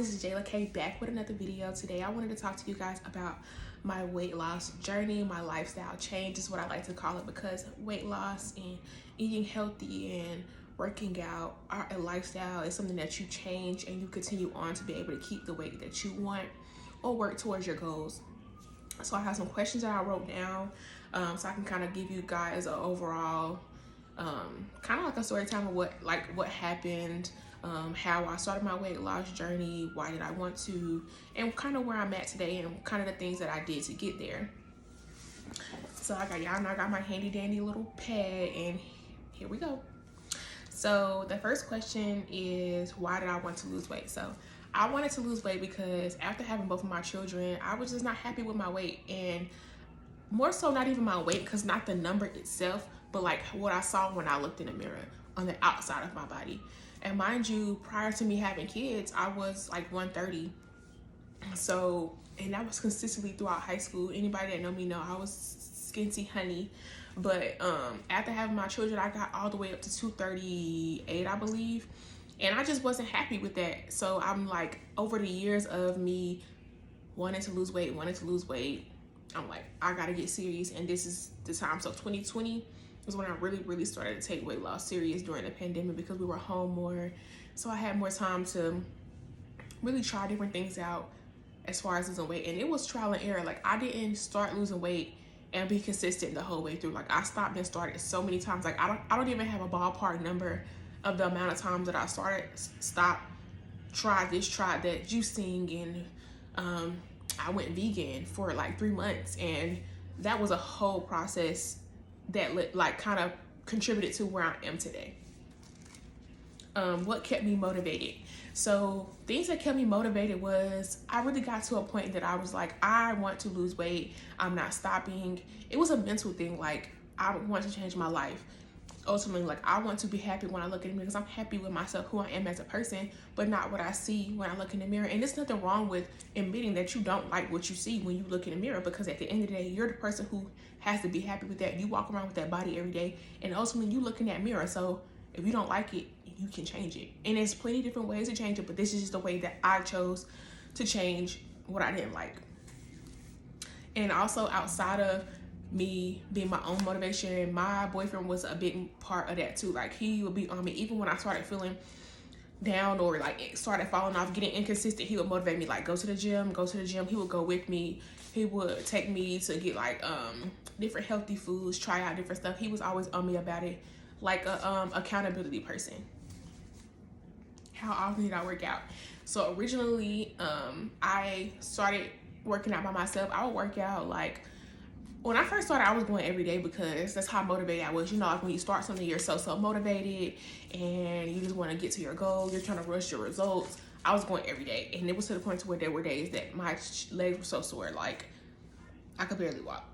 this is Jayla K back with another video. Today I wanted to talk to you guys about my weight loss journey, my lifestyle change is what I like to call it, because weight loss and eating healthy and working out are a lifestyle. Is something that you change and you continue on to be able to keep the weight that you want or work towards your goals. So I have some questions that I wrote down so I can kind of give you guys an overall kind of like a story time of what happened, how I started my weight loss journey, why did I want to, and kind of where I'm at today and kind of the things that I did to get there. So I got my handy dandy little pad and here we go. So the first question is, why did I want to lose weight? So I wanted to lose weight because after having both of my children, I was just not happy with my weight, and more so not even my weight, because not the number itself, but like what I saw when I looked in the mirror on the outside of my body. And mind you, prior to me having kids, I was like 130. So, and that was consistently throughout high school. Anybody that know me know I was skinty honey. But after having my children, I got all the way up to 238, I believe. And I just wasn't happy with that. So I'm like, over the years of me wanting to lose weight, I'm like, I gotta get serious, and this is the time. So 2020 was when I really started to take weight loss serious during the pandemic, because we were home more. So I had more time to really try different things out as far as losing weight. And it was trial and error. Like, I didn't start losing weight and be consistent the whole way through. Like, I stopped and started so many times. Like, I don't even have a ballpark number of the amount of times that I started, stopped, tried this, tried that, juicing, and I went vegan for like 3 months, and that was a whole process that like kind of contributed to where I am today. What kept me motivated? So things that kept me motivated was I really got to a point that I was like, I want to lose weight. I'm not stopping. It was a mental thing. Like, I want to change my life. Ultimately, like, I want to be happy when I look in the mirror, because I'm happy with myself, who I am as a person, but not what I see when I look in the mirror. And there's nothing wrong with admitting that you don't like what you see when you look in the mirror, because at the end of the day, you're the person who has to be happy with that. You walk around with that body every day, and ultimately you look in that mirror. So if you don't like it, you can change it. And there's plenty of different ways to change it, but this is just the way that I chose to change what I didn't like. And also, outside of me being my own motivation, my boyfriend was a big part of that too. Like, he would be on me even when I started feeling down or like it started falling off, getting inconsistent. He would motivate me, like, go to the gym. He would go with me. He would take me to get like different healthy foods, try out different stuff. He was always on me about it, like a accountability person. How often did I work out? So originally, I started working out by myself. I would work out like, when I first started, I was going every day, because that's how motivated I was. You know, like when you start something, you're so motivated and you just want to get to your goal. You're trying to rush your results. I was going every day, and it was to the point to where there were days that my legs were so sore, like I could barely walk.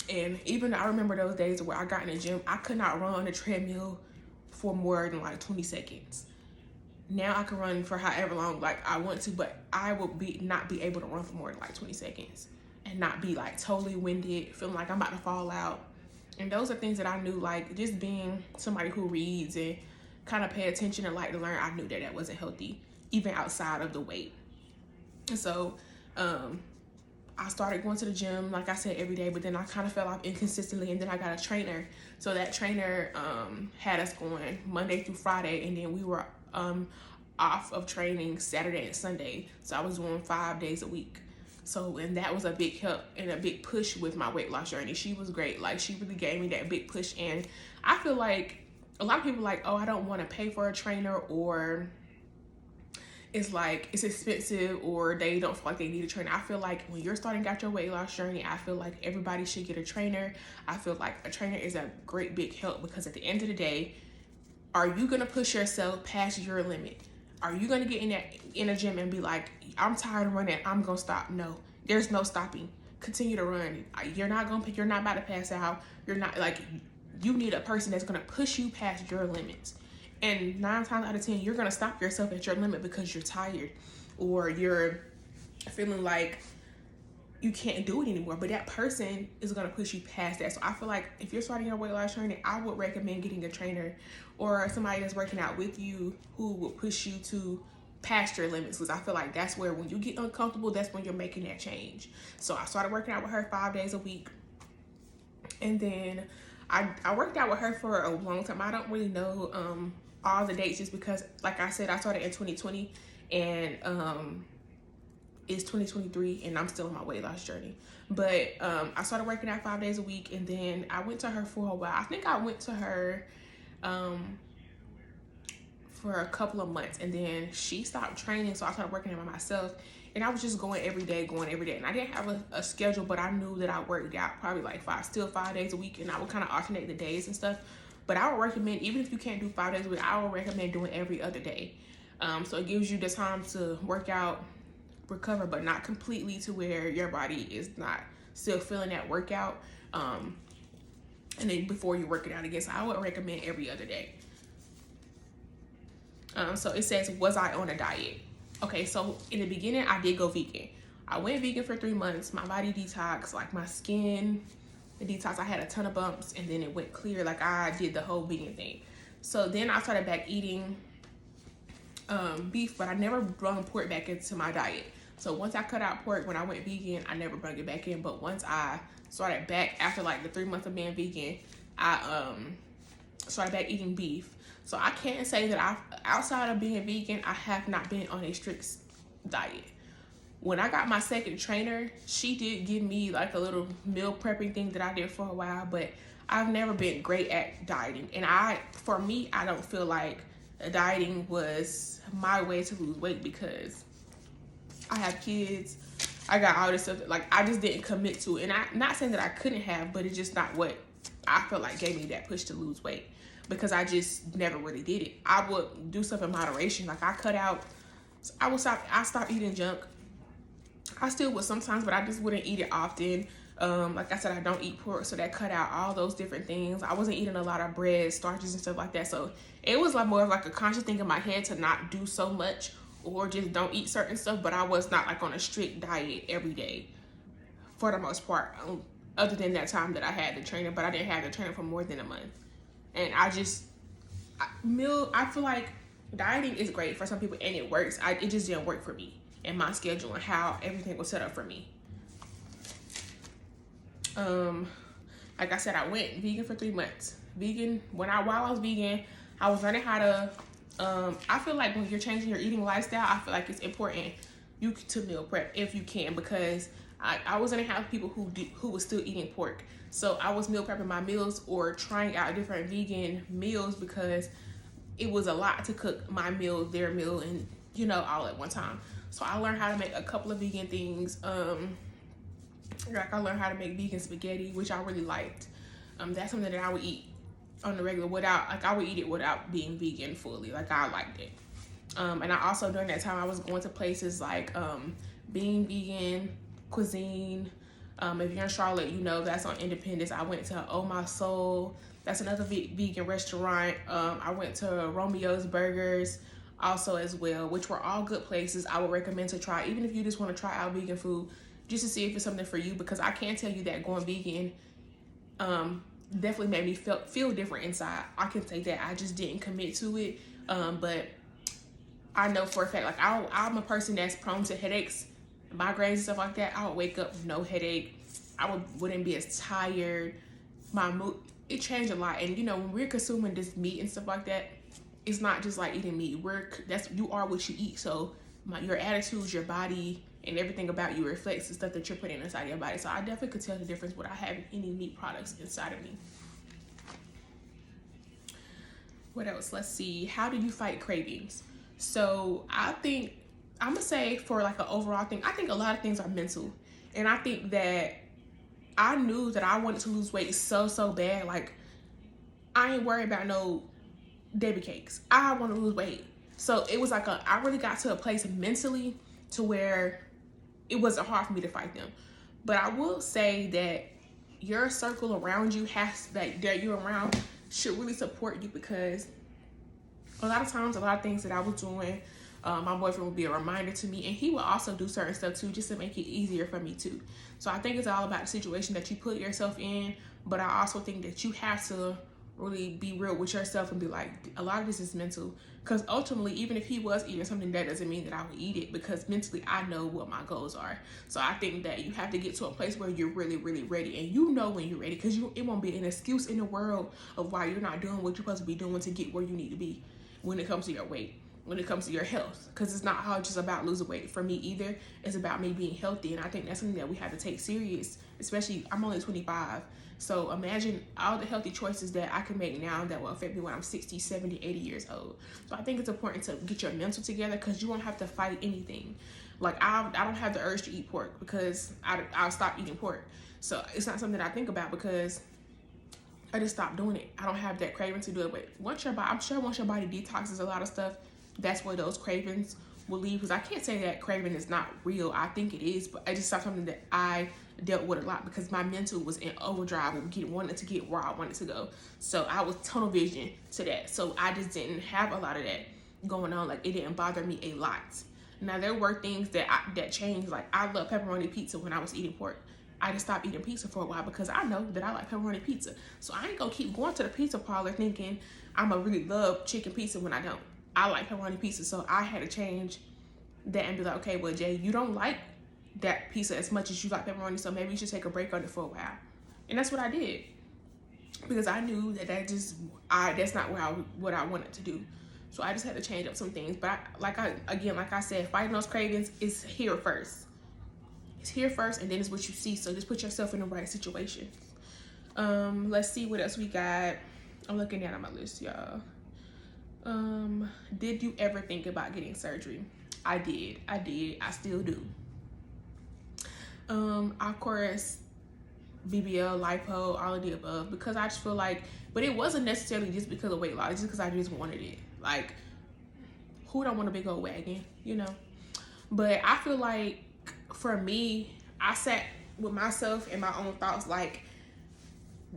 And even I remember those days where I got in the gym, I could not run on the treadmill for more than like 20 seconds. Now I can run for however long like I want to, but I will not be able to run for more than like 20 seconds. And not be like totally winded, feeling like I'm about to fall out. And those are things that I knew, like, just being somebody who reads and kind of pay attention and like to learn, I knew that that wasn't healthy, even outside of the weight. And so I started going to the gym, like I said, every day, but then I kind of fell off inconsistently, and then I got a trainer. So that trainer had us going Monday through Friday, and then we were off of training Saturday and Sunday. So I was doing 5 days a week. So, and that was a big help and a big push with my weight loss journey. She was great. Like, she really gave me that big push. And I feel like a lot of people like, oh, I don't want to pay for a trainer, or it's like it's expensive, or they don't feel like they need a trainer. I feel like when you're starting out your weight loss journey, I feel like everybody should get a trainer. I feel like a trainer is a great big help, because at the end of the day, are you going to push yourself past your limit? Are you going to get in a gym and be like, I'm tired of running, I'm going to stop? No, there's no stopping. Continue to run. You're not about to pass out. You're not, like, you need a person that's going to push you past your limits. And 9 times out of 10, you're going to stop yourself at your limit because you're tired, or you're feeling like you can't do it anymore. But that person is going to push you past that. So I feel like if you're starting your weight loss journey, I would recommend getting a trainer or somebody that's working out with you who will push you to past your limits, because I feel like that's where, when you get uncomfortable, that's when you're making that change. So I started working out with her 5 days a week, and then I worked out with her for a long time. I don't really know all the dates, just because, like I said, I started in 2020, and it's 2023, and I'm still on my weight loss journey. But I started working out 5 days a week, and then I went to her for a while. I think I went to her for a couple of months, and then she stopped training, so I started working out by myself, and I was just going every day, and I didn't have a schedule, but I knew that I worked out probably like 5 days a week, and I would kind of alternate the days and stuff. But I would recommend, even if you can't do 5 days a week, I would recommend doing every other day. So it gives you the time to work out, recover, but not completely to where your body is not still feeling that workout, and then before you work it out again. So I would recommend every other day. So it says, was I on a diet? Okay, so in the beginning, I did go vegan. I went vegan for 3 months. My body detoxed, like my skin, the detox. I had a ton of bumps, and then it went clear. Like, I did the whole vegan thing. So then I started back eating beef, but I never brought pork back into my diet. So once I cut out pork, when I went vegan, I never brought it back in. But once I started back, after like the 3 months of being vegan, I started back eating beef. So I can't say that outside of being vegan, I have not been on a strict diet. When I got my second trainer, she did give me like a little meal prepping thing that I did for a while, but I've never been great at dieting. And for me, I don't feel like dieting was my way to lose weight, because I have kids, I got all this stuff. Like, I just didn't commit to it. And I'm not saying that I couldn't have, but it's just not what I feel like gave me that push to lose weight, because I just never really did it. I would do stuff in moderation. Like, I stopped eating junk. I still would sometimes, but I just wouldn't eat it often. Like I said, I don't eat pork, so that cut out all those different things. I wasn't eating a lot of bread, starches, and stuff like that. So it was like more of like a conscious thing in my head to not do so much, or just don't eat certain stuff. But I was not like on a strict diet every day for the most part, other than that time that I had the trainer. But I didn't have the trainer for more than a month. And I feel like dieting is great for some people, and it works. It just didn't work for me and my schedule and how everything was set up for me. Like I said, I went vegan for 3 months. While I was vegan, I was learning how to, I feel like when you're changing your eating lifestyle, I feel like it's important to meal prep if you can, because I was gonna have people who was still eating pork. So I was meal prepping my meals or trying out different vegan meals, because it was a lot to cook my meal, their meal, and all at one time. So I learned how to make a couple of vegan things. Like, I learned how to make vegan spaghetti, which I really liked. That's something that I would eat on the regular I would eat it without being vegan fully. Like, I liked it. And I also, during that time, I was going to places like Being Vegan Cuisine. If you're in Charlotte, that's on Independence. I went to Oh My Soul. That's another vegan restaurant. I went to Romeo's Burgers also as well, which were all good places I would recommend to try, even if you just want to try out vegan food, just to see if it's something for you. Because I can tell you that going vegan definitely made me feel different inside. I can say that I just didn't commit to it, but I know for a fact, like, I'm a person that's prone to headaches, migraines and stuff like that. I would wake up no headache. I wouldn't be as tired. My mood, it changed a lot. And when we're consuming this meat and stuff like that, it's not just like eating meat. You are what you eat. So your attitudes, your body, and everything about you reflects the stuff that you're putting inside your body. So I definitely could tell the difference without having any meat products inside of me. What else? Let's see. How do you fight cravings? So I think, I'm gonna say, for like an overall thing, I think a lot of things are mental. And I think that I knew that I wanted to lose weight so bad. Like, I ain't worried about no baby cakes. I want to lose weight. So it was like I really got to a place mentally to where it wasn't hard for me to fight them. But I will say that your circle around you that you're around should really support you, because a lot of times, a lot of things that I was doing, my boyfriend would be a reminder to me, and he would also do certain stuff too, just to make it easier for me too. So I think it's all about the situation that you put yourself in, but I also think that you have to really be real with yourself and be like, a lot of this is mental. Because ultimately, even if he was eating something, that doesn't mean that I would eat it, because mentally I know what my goals are. So I think that you have to get to a place where you're really, really ready, and you know when you're ready, because it won't be an excuse in the world of why you're not doing what you're supposed to be doing to get where you need to be when it comes to your weight, when it comes to your health. Because it's not all just about losing weight for me either. It's about me being healthy, and I think that's something that we have to take serious, especially I'm only 25. So imagine all the healthy choices that I can make now that will affect me when I'm 60, 70, 80 years old. So I think it's important to get your mental together, because you won't have to fight anything. Like I don't have the urge to eat pork, because I'll stop eating pork. So it's not something that I think about, because I just stopped doing it. I don't have that craving to do it. But once your body detoxes a lot of stuff, that's where those cravings will leave. Because I can't say that craving is not real. I think it is, but it's just not something that I dealt with a lot, because my mental was in overdrive with wanting to get where I wanted to go. So I was tunnel vision to that. So I just didn't have a lot of that going on. Like, it didn't bother me a lot. Now there were things that changed. Like, I love pepperoni pizza when I was eating pork. I just stopped eating pizza for a while because I know that I like pepperoni pizza. So I ain't gonna keep going to the pizza parlor thinking I'm gonna really love chicken pizza when I don't. I like pepperoni pizza, so I had to change that and be like, okay, well, Jay, you don't like that pizza as much as you like pepperoni, so maybe you should take a break on it for a while. And that's what I did, because I knew that that's not what I wanted to do. So I just had to change up some things. But like I said, fighting those cravings is here first. It's here first, and then it's what you see. So just put yourself in the right situation. Let's see what else we got. I'm looking down on my list, y'all. Did you ever think about getting surgery? I did. I still do. Of course, BBL, lipo, all of the above, because I just feel like, but it wasn't necessarily just because of weight loss, just because I just wanted it. Like, who don't want a big old wagon, you know? But I feel like, for me, I sat with myself and my own thoughts, like,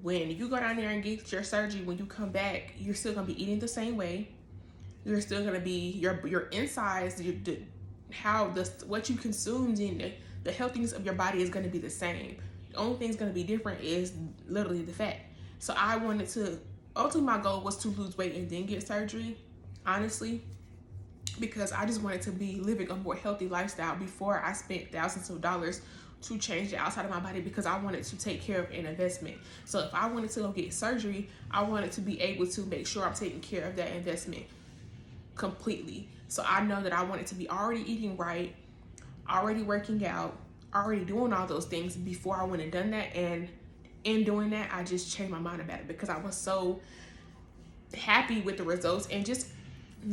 when you go down there and get your surgery, when you come back, you're still gonna be eating the same way. You're still gonna be, your insides, what you consumed in the healthiness of your body is gonna be the same. The only thing's gonna be different is literally the fat. So I wanted to, ultimately my goal was to lose weight and then get surgery, honestly, because I just wanted to be living a more healthy lifestyle before I spent thousands of dollars to change the outside of my body, because I wanted to take care of an investment. So if I wanted to go get surgery, I wanted to be able to make sure I'm taking care of that investment completely. So I know that I wanted to be already eating right, already working out, already doing all those things before I went and done that. And in doing that, I just changed my mind about it, because I was so happy with the results, and just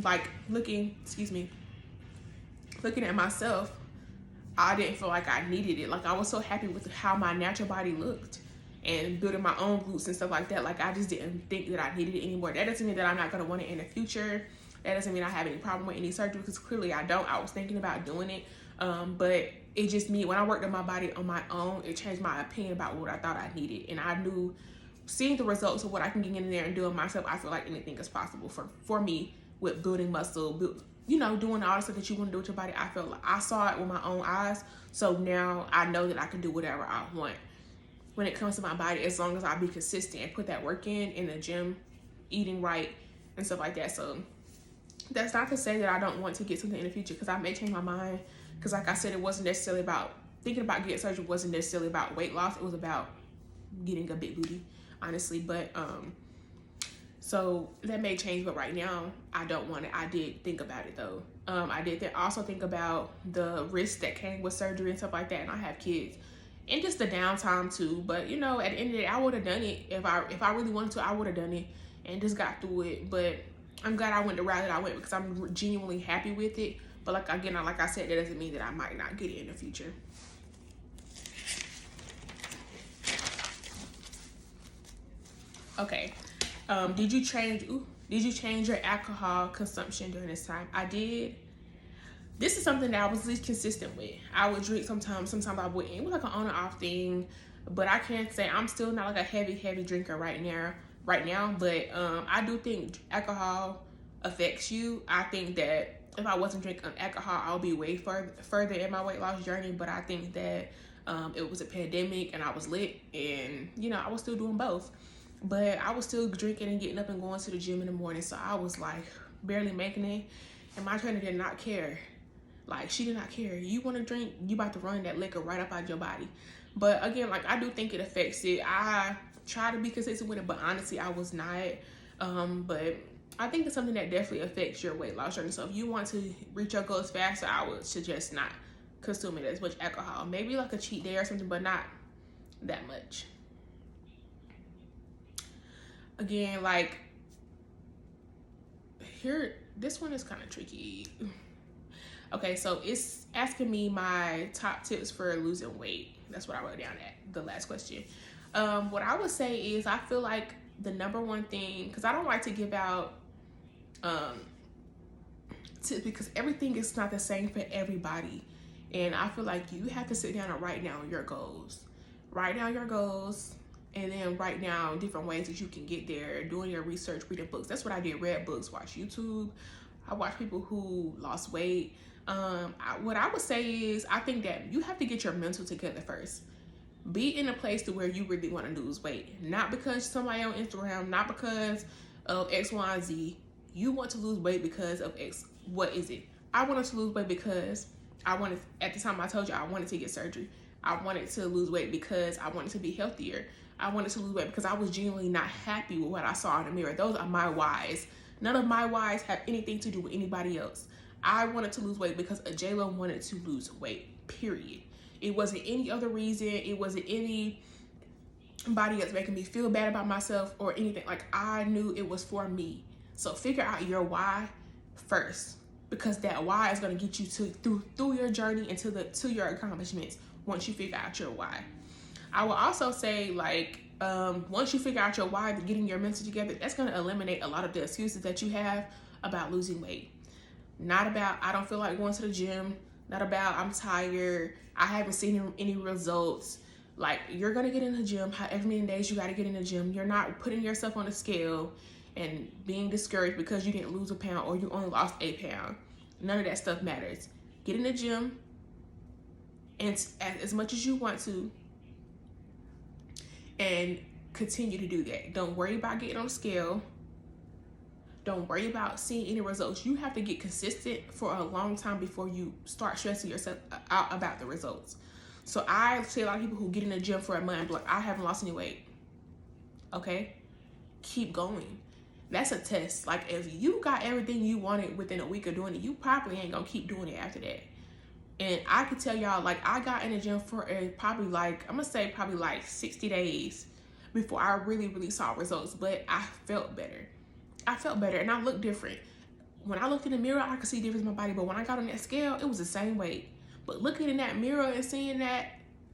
like looking at myself, I didn't feel like I needed it. Like, I was so happy with how my natural body looked and building my own glutes and stuff like that. Like, I just didn't think that I needed it anymore. That doesn't mean that I'm not going to want it in the future. That doesn't mean I have any problem with any surgery, because clearly I don't. I was thinking about doing it. But it just me, when I worked on my body on my own, it changed my opinion about what I thought I needed. And I knew, seeing the results of what I can get in there and doing myself, I feel like anything is possible for me with building muscle, doing all the stuff that you want to do with your body. I felt like I saw it with my own eyes. So now I know that I can do whatever I want when it comes to my body, as long as I be consistent and put that work in the gym, eating right and stuff like that. So that's not to say that I don't want to get something in the future, because I may change my mind. Because like I said, it wasn't necessarily about thinking about getting surgery. Wasn't necessarily about weight loss. It was about getting a big booty, honestly. But so that may change, but right now I don't want it. I did think about it though. I did also think about the risks that came with surgery and stuff like that. And I have kids, and just the downtime too. But at the end of the day, I would have done it if I really wanted to. I would have done it and just got through it. But I'm glad I went the route that I went, because I'm genuinely happy with it. But like I said, that doesn't mean that I might not get it in the future. Okay. Did you change your alcohol consumption during this time? I did. This is something that I was least consistent with. I would drink sometimes I wouldn't. It was like an on and off thing. But I can't say, I'm still not like a heavy drinker right now. But I do think alcohol affects you. I think that if I wasn't drinking alcohol, I'll be way further in my weight loss journey. But I think that it was a pandemic and I was lit, and I was still doing both. but I was still drinking and getting up and going to the gym in the morning. So I was like barely making it. And my trainer did not care. Like, she did not care. You want to drink, you about to run that liquor right up out your body. But again, like, I do think it affects it. I try to be consistent with it, but honestly, I was not. But I think it's something that definitely affects your weight loss journey. So if you want to reach your goals faster, I would suggest not consuming as much alcohol. Maybe like a cheat day or something, but not that much. Again, like, here, this one is kind of tricky. Okay, so it's asking me my top tips for losing weight. That's what I wrote down at the last question. What I would say is, I feel like the number one thing, because I don't like to give out tips because everything is not the same for everybody. And I feel like you have to sit down and write down your goals. Write down your goals, and then write down different ways that you can get there, doing your research, reading books. That's what I did. Read books, watch YouTube. I watch people who lost weight. What I would say is, I think that you have to get your mental together first. Be in a place to where you really want to lose weight. Not because somebody on Instagram, not because of X, Y, and Z. You want to lose weight because of X. What is it? I wanted to lose weight because at the time I told you I wanted to get surgery. I wanted to lose weight because I wanted to be healthier. I wanted to lose weight because I was genuinely not happy with what I saw in the mirror. Those are my whys. None of my whys have anything to do with anybody else. I wanted to lose weight because J-Lo wanted to lose weight, period. It wasn't any other reason. It wasn't anybody else making me feel bad about myself or anything. Like, I knew it was for me. So figure out your why first, because that why is going to get you through your journey and to your accomplishments once you figure out your why. I will also say, like, once you figure out your why, getting your mental together, that's going to eliminate a lot of the excuses that you have about losing weight. Not about, I don't feel like going to the gym. Not about, I'm tired, I haven't seen any results. Like, you're going to get in the gym however many days you got to get in the gym. You're not putting yourself on a scale and being discouraged because you didn't lose a pound or you only lost a pound. None of that stuff matters. Get in the gym and as much as you want to, and continue to do that. Don't worry about getting on the scale. Don't worry about seeing any results. You have to get consistent for a long time before you start stressing yourself out about the results. So I see a lot of people who get in the gym for a month, like, I haven't lost any weight. Okay? Keep going. That's a test. Like, if you got everything you wanted within a week of doing it, you probably ain't gonna keep doing it after that. And I could tell y'all, like, I got in the gym for probably like 60 days before I really saw results. But I felt better. And I looked different. When I looked in the mirror, I could see difference in my body. But when I got on that scale, it was the same weight. But looking in that mirror and seeing that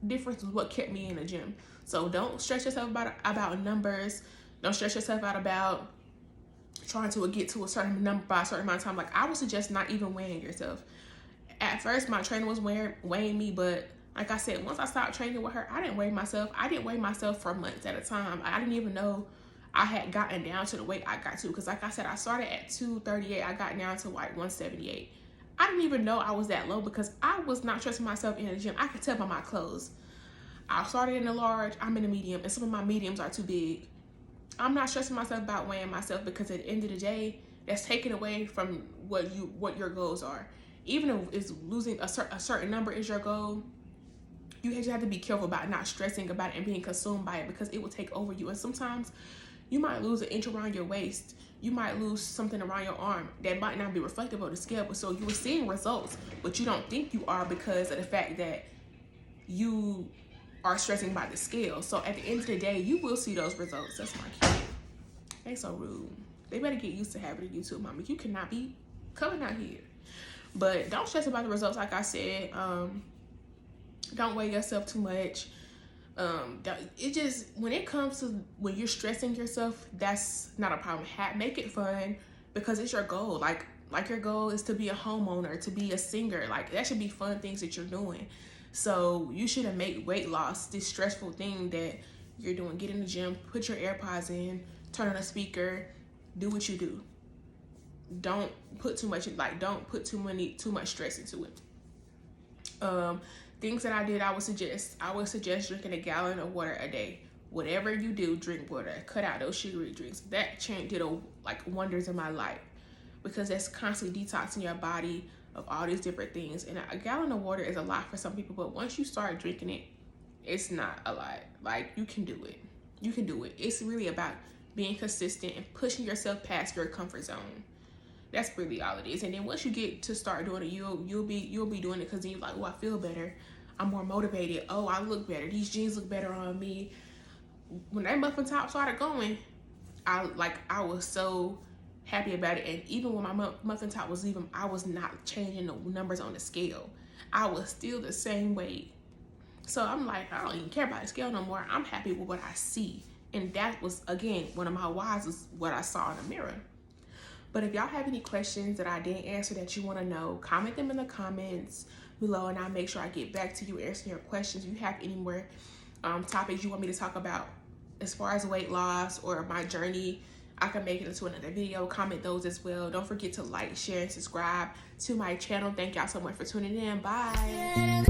difference was what kept me in the gym. So don't stress yourself about numbers. Don't stress yourself out about trying to get to a certain number by a certain amount of time. Like, I would suggest not even weighing yourself. At first, my trainer was weighing me, but like I said, once I stopped training with her, I didn't weigh myself. I didn't weigh myself for months at a time. I didn't even know I had gotten down to the weight I got to, because like I said, I started at 238. I got down to like 178. I didn't even know I was that low because I was not stressing myself in the gym. I could tell by my clothes. I started in a large, I'm in a medium, and some of my mediums are too big. I'm not stressing myself about weighing myself because at the end of the day, that's taken away from what your goals are. Even if it's losing a certain number is your goal, you have to be careful about not stressing about it and being consumed by it, because it will take over you. And sometimes you might lose an inch around your waist. You might lose something around your arm that might not be reflective of the scale, but so you were seeing results, but you don't think you are because of the fact that you are stressing by the scale. So at the end of the day, you will see those results. That's my kid. They so rude. They better get used to having a YouTube mama. You cannot be coming out here. But don't stress about the results. Like I said, don't weigh yourself too much. It just, when it comes to when you're stressing yourself, that's not a problem. Make it fun, because it's your goal. Like your goal is to be a homeowner, to be a singer. Like, that should be fun things that you're doing. So you shouldn't make weight loss this stressful thing that you're doing. Get in the gym, put your AirPods in, turn on a speaker, do what you do. Don't put too much stress into it. Things that I did, I would suggest drinking a gallon of water a day. whatever you do, drink water. Cut out those sugary drinks. That change did wonders in my life, because that's constantly detoxing your body of all these different things. And a gallon of water is a lot for some people, but once you start drinking it, it's not a lot. Like, you can do it. You can do it. It's really about being consistent and pushing yourself past your comfort zone. That's really all it is. And then once you get to start doing it, you'll be doing it because then you're like, oh, I feel better. I'm more motivated. Oh, I look better. These jeans look better on me. When that muffin top started going, I was so happy about it. And even when my muffin top was leaving, I was not changing the numbers on the scale. I was still the same weight. So I'm like, I don't even care about the scale no more. I'm happy with what I see. And that was, again, one of my whys is what I saw in the mirror. But if y'all have any questions that I didn't answer that you want to know, comment them in the comments below, and I'll make sure I get back to you answering your questions. If you have any more topics you want me to talk about as far as weight loss or my journey, I can make it into another video. Comment those as well. Don't forget to like, share, and subscribe to my channel. Thank y'all so much for tuning in. Bye.